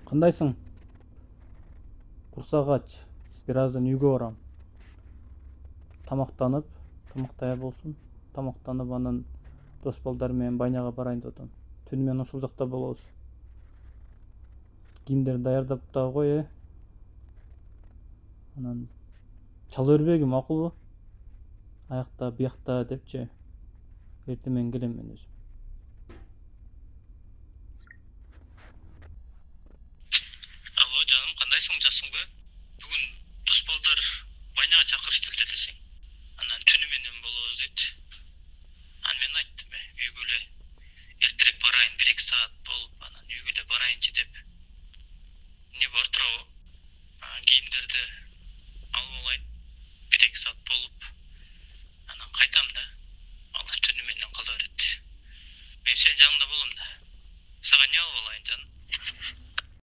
Кандайсың? Курсак ач. Бир аздан үйгө барам. Тамактай болсун. Тамактанып анан дос балдар менен баняга барайын деп атам. Түнү менен ушул жакта болобуз. Кийимдерди даярдап дагы кой, Анан чала бербегим макулбу? Аякта, биякта депчи. Эртең менен келем мен өзүм. Алло жаным, кандайсың, жассыңбы? Бүгүн дос балдар баняга чакырышты эле десең. Анан түнү менен болобуз дейт. Анан мен айттым, үйгө эле эртерээк барайын, 1-2 саат болуп, анан үйгө эле барайынчы деп. Не бар турабы? Кийимдерди алып алайын, 1-2 саат болуп, анан кайтам да. Алар түнү менен кала берет. Мен сенин жаныңда болом да. Сага эмне алып алайын, жаным?